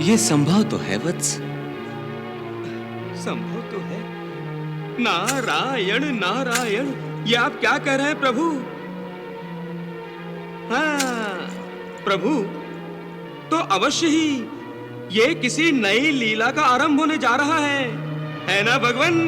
ये संभव तो है वत्स। संभव तो है। नारायण नारायण, ये आप क्या कह रहे हैं प्रभु? हाँ प्रभु, तो अवश्य ही ये किसी नई लीला का आरंभ होने जा रहा है ना भगवान?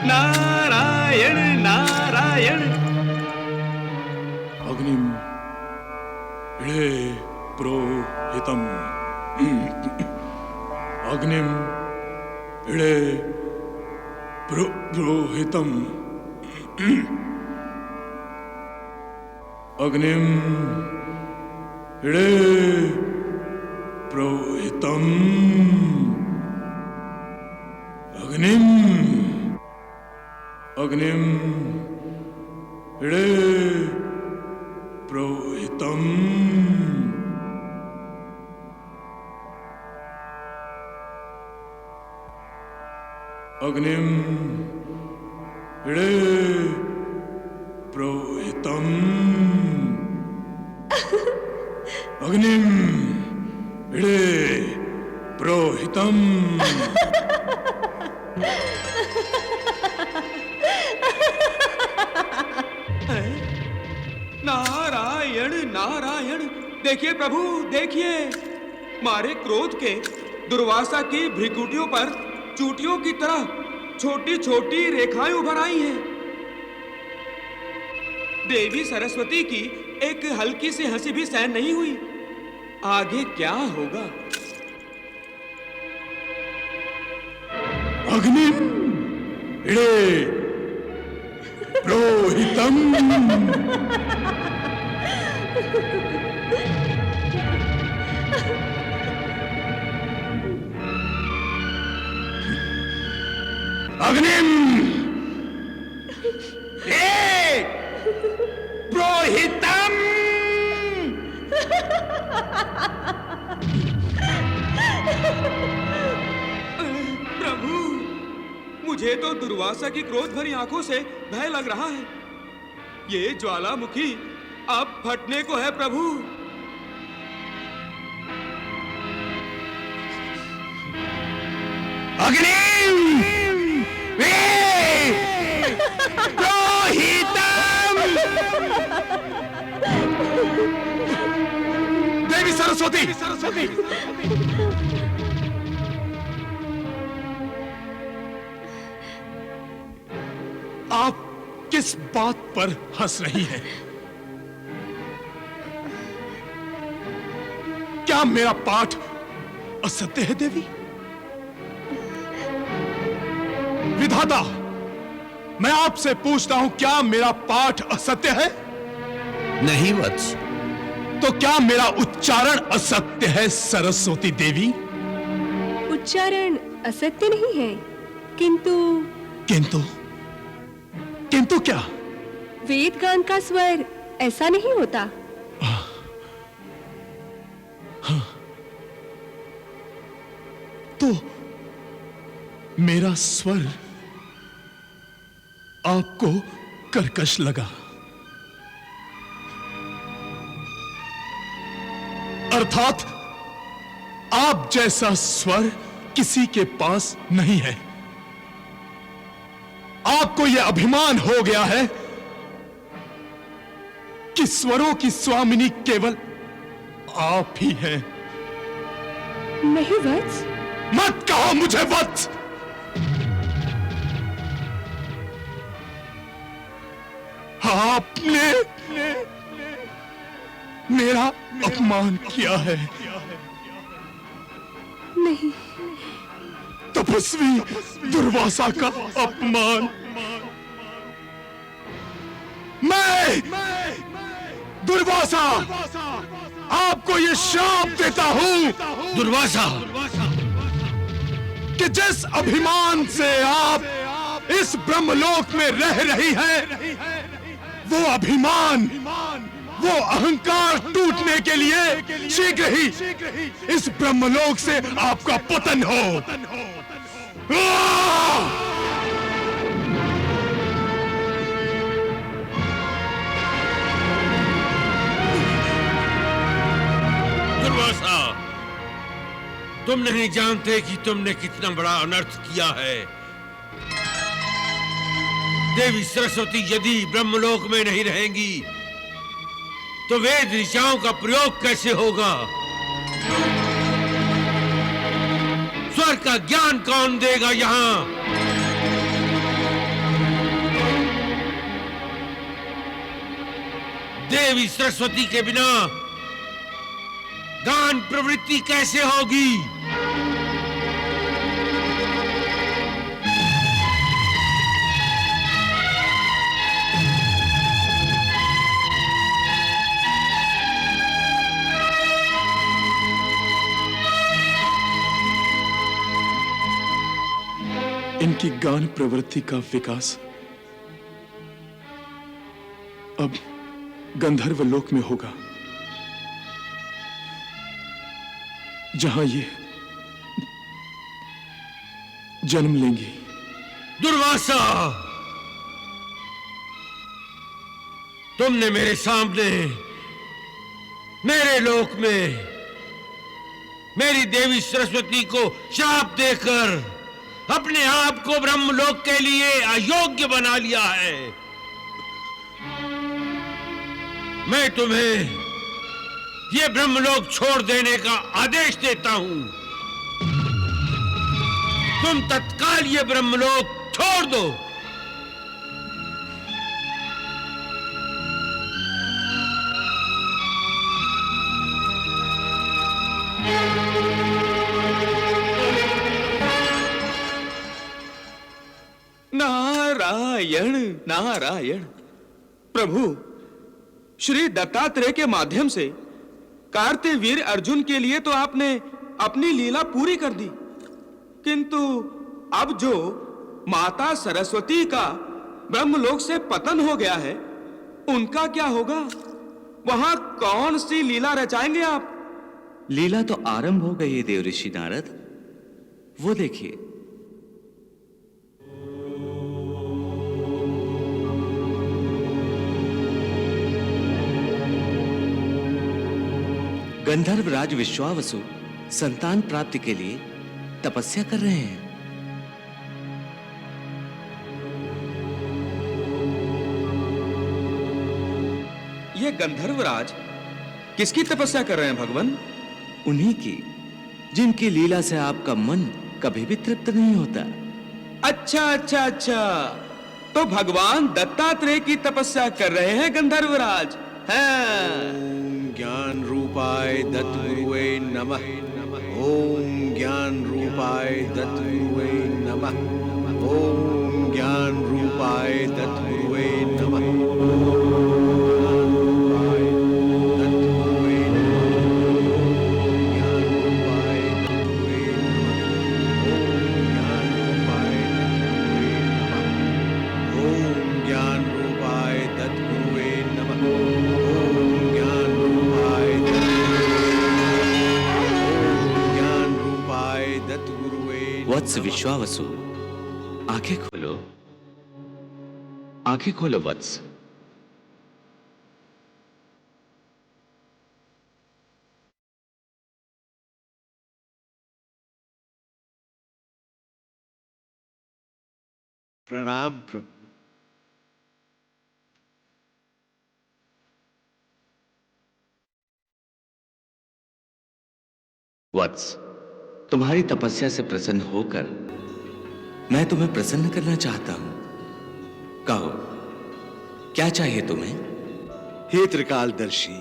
नारायण नारायण। अग्निम इळे प्रोहितम, अग्निम इळे प्रोहितम, अग्निम इळे प्रोहितम, अग्निम अग्निम इळे प्रोहितम। अग्निम इळे प्रोहितम, अग्निम इळे प्रोहितम। नारायण नारायण, देखिए प्रभु देखिए, मारे क्रोध के दुर्वासा की भ्रिकुटियों पर चूटियों की तरह छोटी छोटी रेखाएं उभर आई हैं। देवी सरस्वती की एक हल्की सी हंसी भी सहन नहीं हुई। आगे क्या होगा? अग्निम इळे प्रोहितम, अग्निम इळे प्रोहितम। प्रभु, मुझे तो दुर्वासा की क्रोध भरी आंखों से भय लग रहा है। ये ज्वालामुखी अब फटने को है प्रभु। अग्निम प्रोहितम। देवी सरस्वती, आप किस बात पर हंस रही हैं? क्या मेरा पाठ असत्य है देवी? विधाता, मैं आपसे पूछता हूं, क्या मेरा पाठ असत्य है? नहीं वत्स। तो क्या मेरा उच्चारण असत्य है सरस्वती देवी? उच्चारण असत्य नहीं है, किंतु किंतु किंतु क्या? वेद गान का स्वर ऐसा नहीं होता। तो मेरा स्वर आपको कर्कश लगा, अर्थात आप जैसा स्वर किसी के पास नहीं है। आपको यह अभिमान हो गया है कि स्वरों की स्वामिनी केवल आप ही हैं। नहीं वत्स। मत कहो मुझे वत्स। आपने मेरा अपमान किया है। नहीं। तपस्वी दुर्वासा का अपमान। मैं दुर्वासा आपको ये श्राप देता हूं दुर्वासा, कि जिस अभिमान से आप इस ब्रह्मलोक में रह रही हैं, वो अभिमान, वो अहंकार टूटने के लिए शीघ्र ही इस ब्रह्मलोक से आपका पतन हो। दुर्वासा, तुम नहीं जानते कि तुमने कितना बड़ा अनर्थ किया है। देवी सरस्वती यदि ब्रह्मलोक में नहीं रहेंगी तो वेद ऋचाओं का प्रयोग कैसे होगा? स्वर का ज्ञान कौन देगा यहां? देवी सरस्वती के बिना गान प्रवृत्ति कैसे होगी? इनकी गान प्रवृत्ति का विकास अब गंधर्व लोक में होगा, जहां ये जन्म लेंगी। दुर्वासा, तुमने मेरे सामने मेरे लोक में मेरी देवी सरस्वती को शाप देकर अपने आप को ब्रह्मलोक के लिए अयोग्य बना लिया है। मैं तुम्हें ये ब्रह्मलोक छोड़ देने का आदेश देता हूं। तुम तत्काल ये ब्रह्मलोक छोड़ दो। नारायण नारायण। प्रभु, श्री दत्तात्रेय के माध्यम से कार्तवीर्य अर्जुन के लिए तो आपने अपनी लीला पूरी कर दी, किंतु अब जो माता सरस्वती का ब्रह्मलोक से पतन हो गया है, उनका क्या होगा? वहां कौन सी लीला रचाएंगे आप? लीला तो आरंभ हो गई है देवऋषि नारद, वो देखिए। गंधर्व राज विश्वावसु संतान प्राप्ति के लिए तपस्या कर रहे हैं। ये गंधर्वराज किसकी तपस्या कर रहे हैं भगवान? उन्हीं की, जिनकी लीला से आपका मन कभी भी तृप्त नहीं होता। अच्छा अच्छा अच्छा, तो भगवान दत्तात्रेय की तपस्या कर रहे हैं गंधर्वराज। ओम ज्ञान रूपाय दत्तगुरुवे नमः। ओम ज्ञान रूपाय दत्तगुरुवे नमः। ओम ज्ञान रूपाय दत्तगुरुवे नमः। वत्स विश्वावसु, आंखें खोलो, आंखें खोलो वत्स। प्रणाम प्रभु। वत्स, तुम्हारी तपस्या से प्रसन्न होकर मैं तुम्हें प्रसन्न करना चाहता हूं। कहो, क्या चाहिए तुम्हें? हे त्रिकालदर्शी,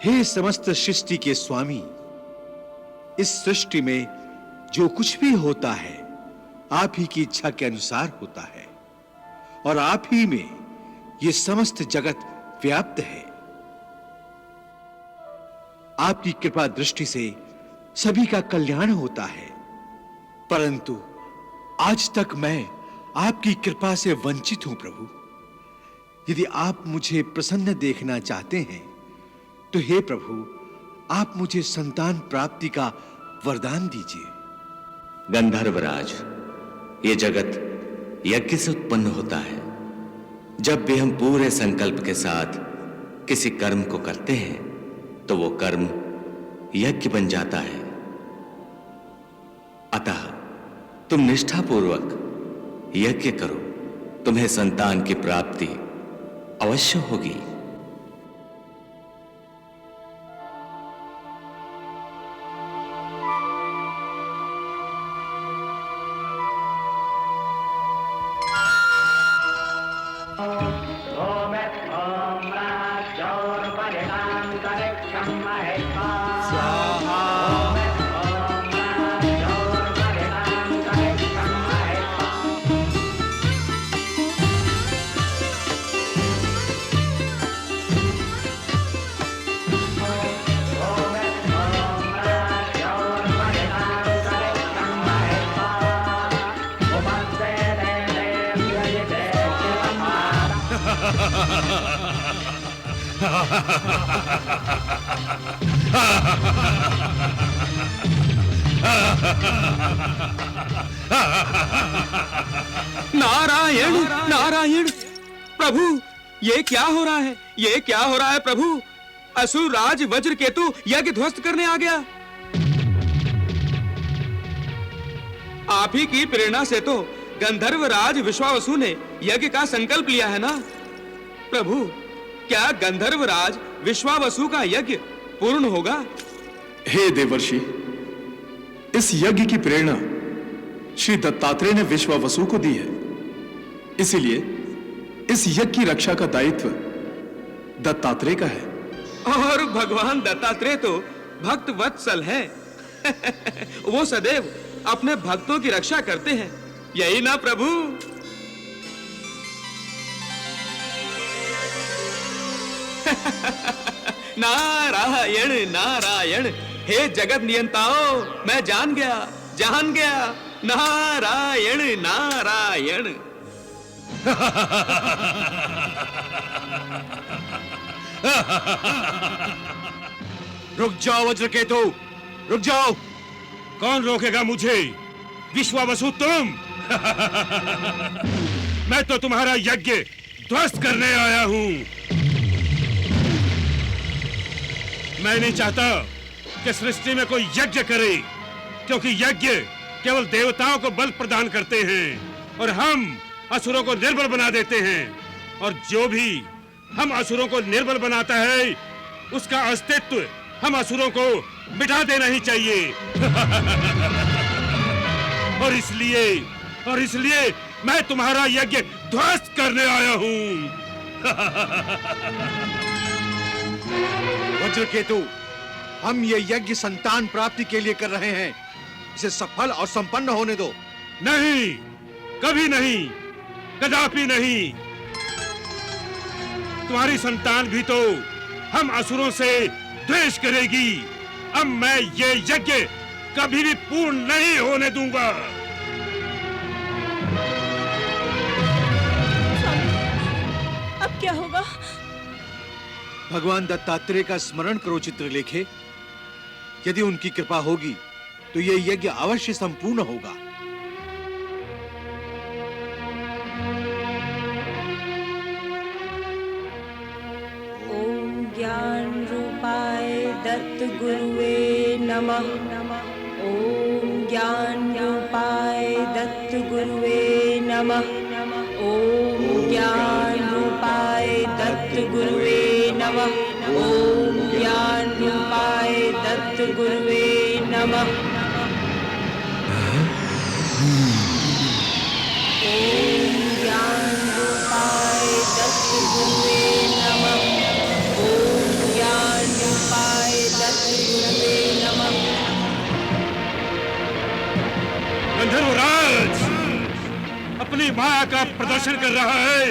हे समस्त सृष्टि के स्वामी, इस सृष्टि में जो कुछ भी होता है आप ही की इच्छा के अनुसार होता है, और आप ही में ये समस्त जगत व्याप्त है। आपकी कृपा दृष्टि से सभी का कल्याण होता है, परंतु आज तक मैं आपकी कृपा से वंचित हूं प्रभु। यदि आप मुझे प्रसन्न देखना चाहते हैं तो हे प्रभु, आप मुझे संतान प्राप्ति का वरदान दीजिए। गंधर्वराज, ये जगत यज्ञ से उत्पन्न होता है। जब भी हम पूरे संकल्प के साथ किसी कर्म को करते हैं तो वो कर्म यज्ञ बन जाता है। अतः तुम निष्ठापूर्वक यज्ञ करो, तुम्हें संतान की प्राप्ति अवश्य होगी। नारायण नारायण प्रभु, ये क्या हो रहा है? ये क्या हो रहा है प्रभु? असुर राज वज्र केतु यज्ञ ध्वस्त करने आ गया। आप ही की प्रेरणा से तो गंधर्व राज विश्वावसु ने यज्ञ का संकल्प लिया है ना प्रभु? क्या गंधर्व राज विश्वावसु का यज्ञ पूर्ण होगा? हे देवर्षि, इस यज्ञ की प्रेरणा श्री दत्तात्रेय ने विश्वावसु को दी है, इसीलिए इस यज्ञ की रक्षा का दायित्व दत्तात्रेय का है। और भगवान दत्तात्रेय तो भक्त वत्सल है। वो सदैव अपने भक्तों की रक्षा करते हैं, यही ना प्रभु? नारायण नारायण, हे जगत नियंताओ, मैं जान गया। नारायण नारायण। रुक जाओ वज्रकेतु, रुक जाओ। कौन रोकेगा मुझे? विश्वावसु तुम? मैं तो तुम्हारा यज्ञ ध्वस्त करने आया हूं। मैं नहीं चाहता कि सृष्टि में कोई यज्ञ करे, क्योंकि यज्ञ केवल देवताओं को बल प्रदान करते हैं और हम असुरों को निर्बल बना देते हैं। और जो भी हम असुरों को निर्बल बनाता है, उसका अस्तित्व हम असुरों को मिटा देना ही चाहिए। और इसलिए मैं तुम्हारा यज्ञ ध्वस्त करने आया हूं। वज्रकेतु, हम ये यज्ञ संतान प्राप्ति के लिए कर रहे हैं, इसे सफल और संपन्न होने दो। नहीं, कभी नहीं, कदापि नहीं। तुम्हारी संतान भी तो हम असुरों से द्वेष करेगी। अब मैं ये यज्ञ कभी भी पूर्ण नहीं होने दूंगा। अब क्या होगा? भगवान दत्तात्रेय का स्मरण करो चित्रलेखे। यदि उनकी कृपा होगी तो ये यज्ञ अवश्य संपूर्ण होगा। ओम ज्ञान रूपाय दत्त गुरुवे नमः। ओम ज्ञान रूपाय दत्त गुरुवे नमः। ओम ज्ञान रूपाय दत्त गुरुवे नमः। ओम ज्ञान रूपाय दत्त गुरुवे नमः। ओम ज्ञान रूपाय दत्त गुरुवे नमः। ओम ज्ञान रूपाय दत्त गुरुवे नमः। गंधर्वराज अपनी माया का प्रदर्शन कर रहा है।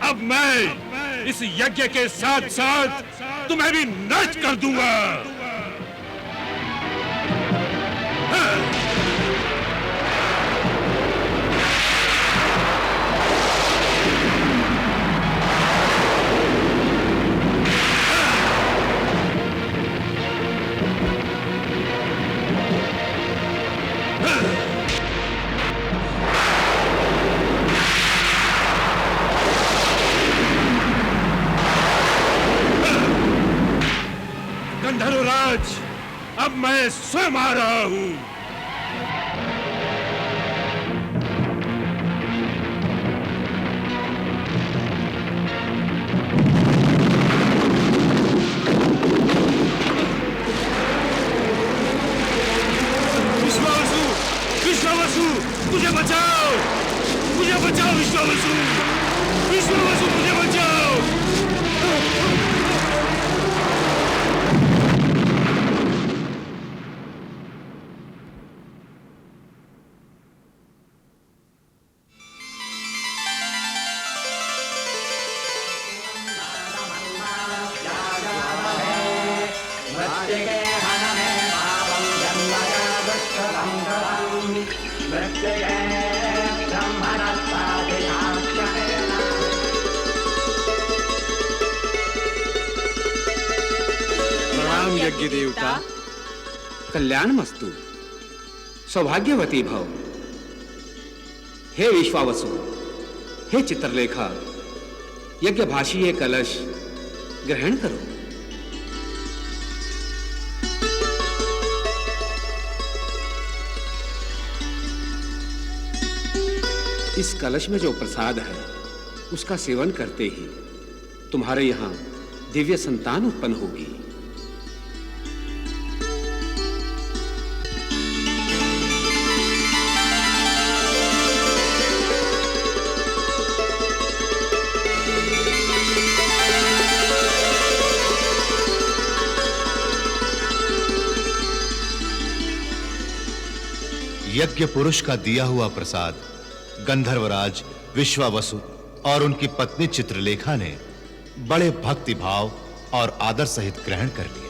अब मैं इस यज्ञ के साथ साथ तुम्हें भी नष्ट कर दूंगा। अब मैं स्वयं आ रहा हूं। विश्वावसु, मुझे बचाओ, मुझे बचाओ विश्वावसु, विश्वावसु मुझे बचाओ। प्रणाम यज्ञ देवता। कल्याण मस्तु, सौभाग्यवती भव। हे विश्वावसु, हे चित्रलेखा, यज्ञ भाषी ये कलश ग्रहण करो। इस कलश में जो प्रसाद है उसका सेवन करते ही तुम्हारे यहां दिव्य संतान उत्पन्न होगी। यज्ञ पुरुष का दिया हुआ प्रसाद गंधर्वराज विश्वावसु और उनकी पत्नी चित्रलेखा ने बड़े भक्ति भाव और आदर सहित ग्रहण कर लिया।